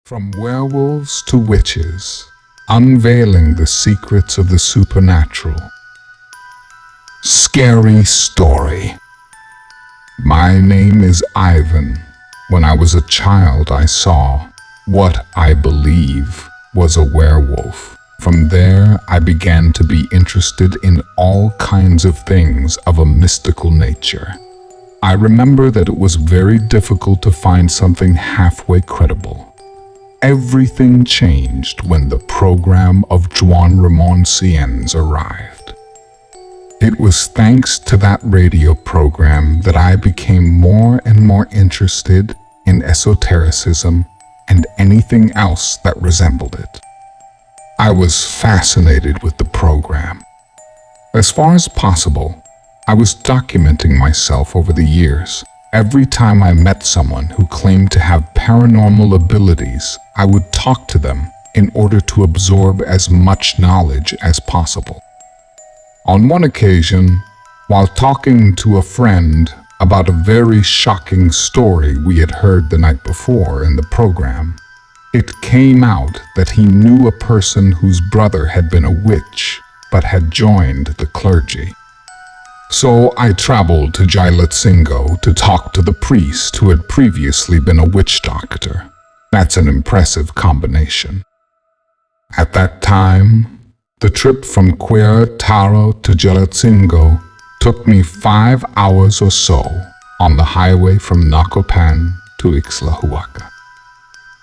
From werewolves to witches, unveiling the secrets of the supernatural. Scary story. My name is Ivan. When I was a child, I saw what I believe was a werewolf. From there, I began to be interested in all kinds of things of a mystical nature. I remember that it was very difficult to find something halfway credible. Everything changed when the program of Juan Ramon Cien's arrived. It was thanks to that radio program that I became more and more interested in esotericism and anything else that resembled it. I was fascinated with the program. As far as possible, I was documenting myself over the years. Every time I met someone who claimed to have paranormal abilities, I would talk to them in order to absorb as much knowledge as possible. On one occasion, while talking to a friend about a very shocking story we had heard the night before in the program, it came out that he knew a person whose brother had been a witch but had joined the clergy. So I traveled to Jailatsingo to talk to the priest who had previously been a witch doctor. That's an impressive combination. At that time, the trip from Querétaro to Jailatsingo took me 5 hours or so on the highway from Nacopan to Ixlahuaca.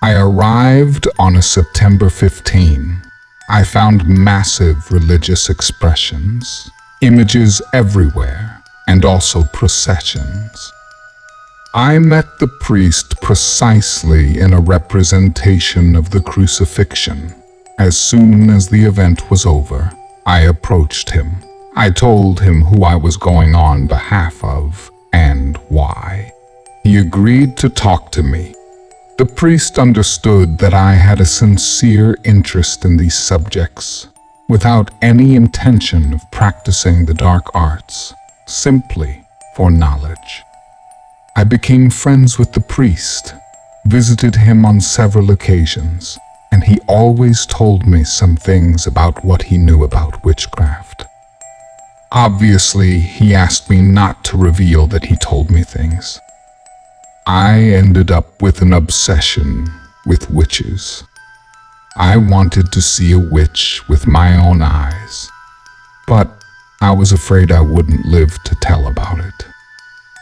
I arrived on a September 15. I found massive religious expressions, images everywhere, and also processions. I met the priest precisely in a representation of the crucifixion. As soon as the event was over, I approached him. I told him who I was going on behalf of and why. He agreed to talk to me. The priest understood that I had a sincere interest in these subjects, without any intention of practicing the dark arts, simply for knowledge. I became friends with the priest, visited him on several occasions, and he always told me some things about what he knew about witchcraft. Obviously, he asked me not to reveal that he told me things. I ended up with an obsession with witches. I wanted to see a witch with my own eyes, but I was afraid I wouldn't live to tell about it.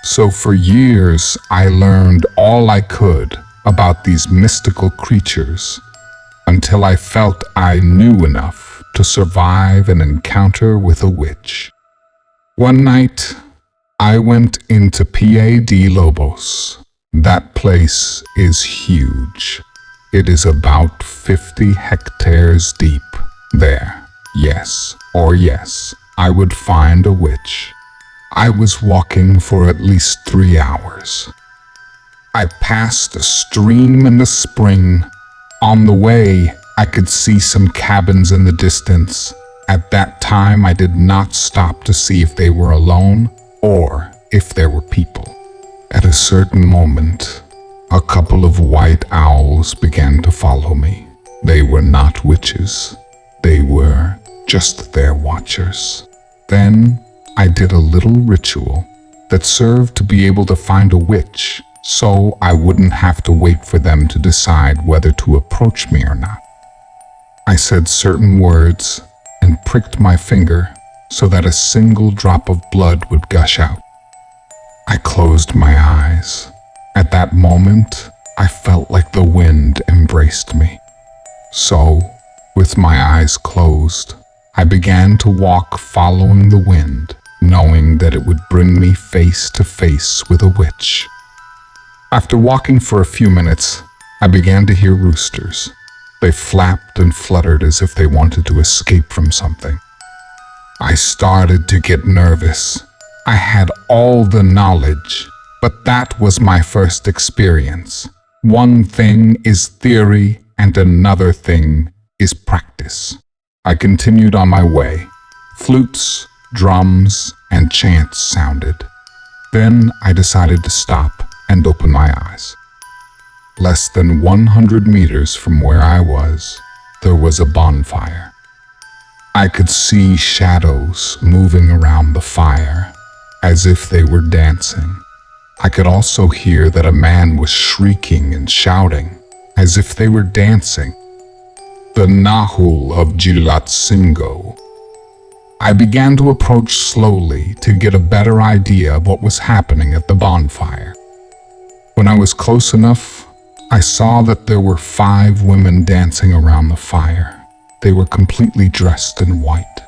So for years, I learned all I could about these mystical creatures until I felt I knew enough to survive an encounter with a witch. One night, I went into Peña de Lobos. That place is huge. It is about 50 hectares deep. There, yes, I would find a witch. I was walking for at least 3 hours. I passed a stream and a spring. On the way, I could see some cabins in the distance. At that time, I did not stop to see if they were alone or if there were people. At a certain moment, a couple of white owls began to follow me. They were not witches. They were just their watchers. Then I did a little ritual that served to be able to find a witch, so I wouldn't have to wait for them to decide whether to approach me or not. I said certain words and pricked my finger so that a single drop of blood would gush out. I closed my eyes. At that moment, I felt like the wind embraced me. So, with my eyes closed, I began to walk following the wind, knowing that it would bring me face to face with a witch. After walking for a few minutes, I began to hear roosters. They flapped and fluttered as if they wanted to escape from something. I started to get nervous. I had all the knowledge, but that was my first experience. One thing is theory and another thing is practice. I continued on my way. Flutes, drums, and chants sounded. Then I decided to stop and open my eyes. less than 100 meters from where I was, there was a bonfire. I could see shadows moving around the fire, as if they were dancing. I could also hear that a man was shrieking and shouting, as if they were dancing. The Nahual of Gilatsingo. I began to approach slowly to get a better idea of what was happening at the bonfire. When I was close enough, I saw that there were 5 women dancing around the fire. They were completely dressed in white.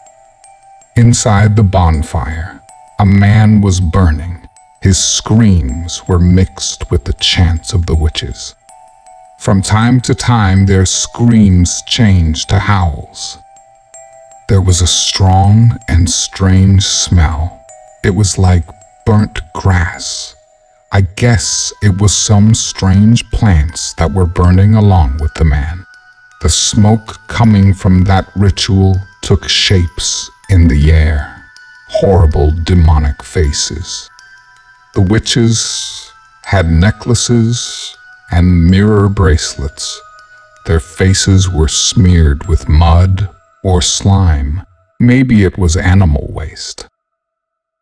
Inside the bonfire, a man was burning. His screams were mixed with the chants of the witches. From time to time, their screams changed to howls. There was a strong and strange smell. It was like burnt grass. I guess it was some strange plants that were burning along with the man. The smoke coming from that ritual took shapes in the air. Horrible demonic faces. The witches had necklaces and mirror bracelets. Their faces were smeared with mud or slime. Maybe it was animal waste.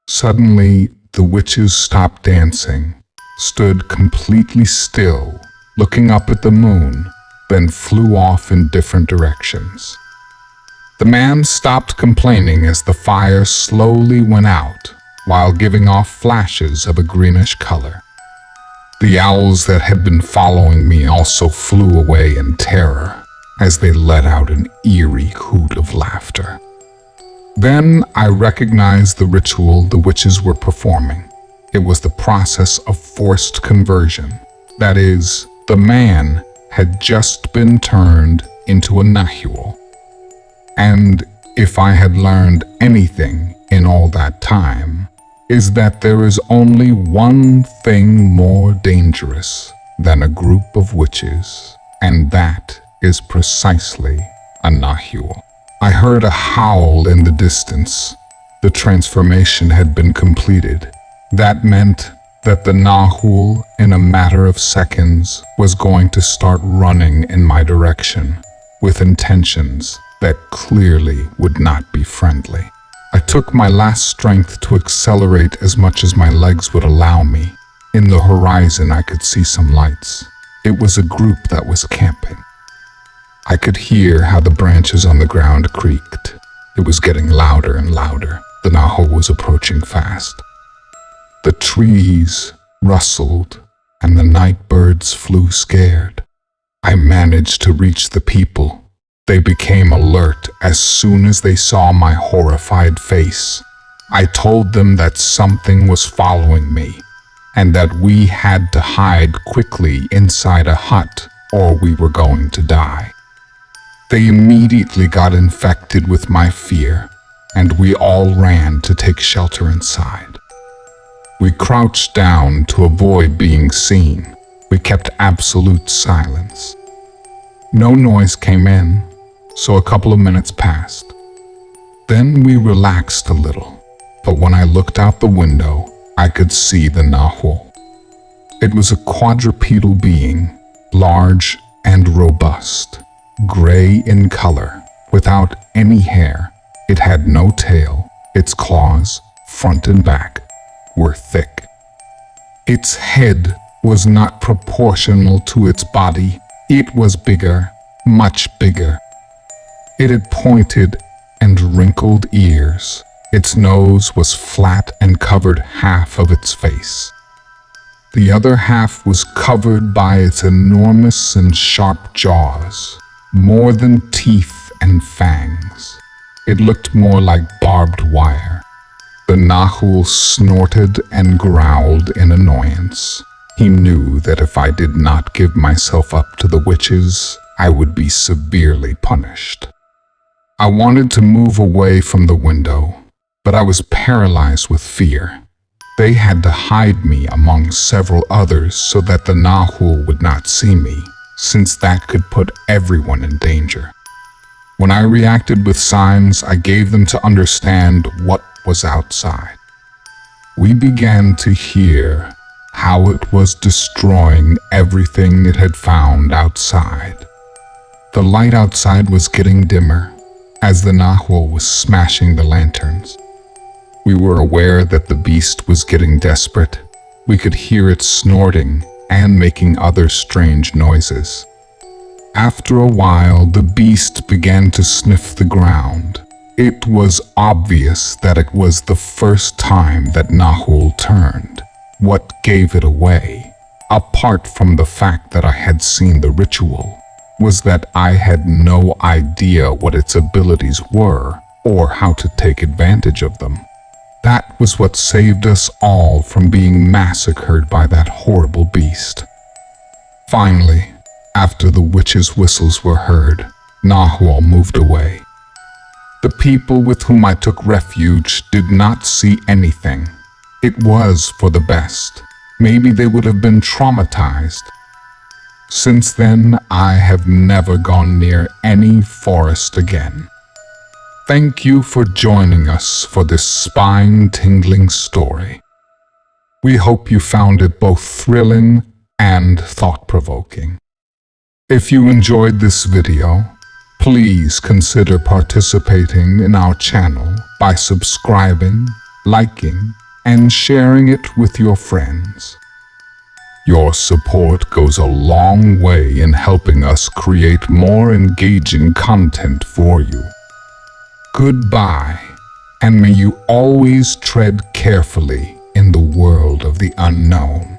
Suddenly, the witches stopped dancing, stood completely still, looking up at the moon, then flew off in different directions. The man stopped complaining as the fire slowly went out, while giving off flashes of a greenish color. The owls that had been following me also flew away in terror as they let out an eerie hoot of laughter. Then I recognized the ritual the witches were performing. It was the process of forced conversion. That is, the man had just been turned into a Nahual. And if I had learned anything in all that time, is that there is only one thing more dangerous than a group of witches, and that is precisely a Nahual. I heard a howl in the distance. The transformation had been completed. That meant that the Nahual, in a matter of seconds, was going to start running in my direction, with intentions that clearly would not be friendly. I took my last strength to accelerate as much as my legs would allow me. In the horizon, I could see some lights. It was a group that was camping. I could hear how the branches on the ground creaked. It was getting louder and louder. The Nahual was approaching fast. The trees rustled and the night birds flew scared. I managed to reach the people. They became alert as soon as they saw my horrified face. I told them that something was following me and that we had to hide quickly inside a hut or we were going to die. They immediately got infected with my fear and we all ran to take shelter inside. We crouched down to avoid being seen. We kept absolute silence. No noise came in. So a couple of minutes passed. Then we relaxed a little, but when I looked out the window, I could see the Nahual. It was a quadrupedal being, large and robust, gray in color, without any hair. It had no tail. Its claws, front and back, were thick. Its head was not proportional to its body. It was bigger, much bigger. It had pointed and wrinkled ears. Its nose was flat and covered half of its face. The other half was covered by its enormous and sharp jaws, more than teeth and fangs. It looked more like barbed wire. The Nahual snorted and growled in annoyance. He knew that if I did not give myself up to the witches, I would be severely punished. I wanted to move away from the window, but I was paralyzed with fear. They had to hide me among several others so that the Nahual would not see me, since that could put everyone in danger. When I reacted with signs, I gave them to understand what was outside. We began to hear how it was destroying everything it had found outside. The light outside was getting dimmer as the Nahual was smashing the lanterns. We were aware that the beast was getting desperate. We could hear it snorting and making other strange noises. After a while, the beast began to sniff the ground. It was obvious that it was the first time that Nahual turned. What gave it away, apart from the fact that I had seen the ritual, was that I had no idea what its abilities were or how to take advantage of them. That was what saved us all from being massacred by that horrible beast. Finally, after the witches' whistles were heard, Nahual moved away. The people with whom I took refuge did not see anything. It was for the best. Maybe they would have been traumatized. Since then, I have never gone near any forest again. Thank you for joining us for this spine-tingling story. We hope you found it both thrilling and thought-provoking. If you enjoyed this video, please consider participating in our channel by subscribing, liking, and sharing it with your friends. Your support goes a long way in helping us create more engaging content for you. Goodbye, and may you always tread carefully in the world of the unknown.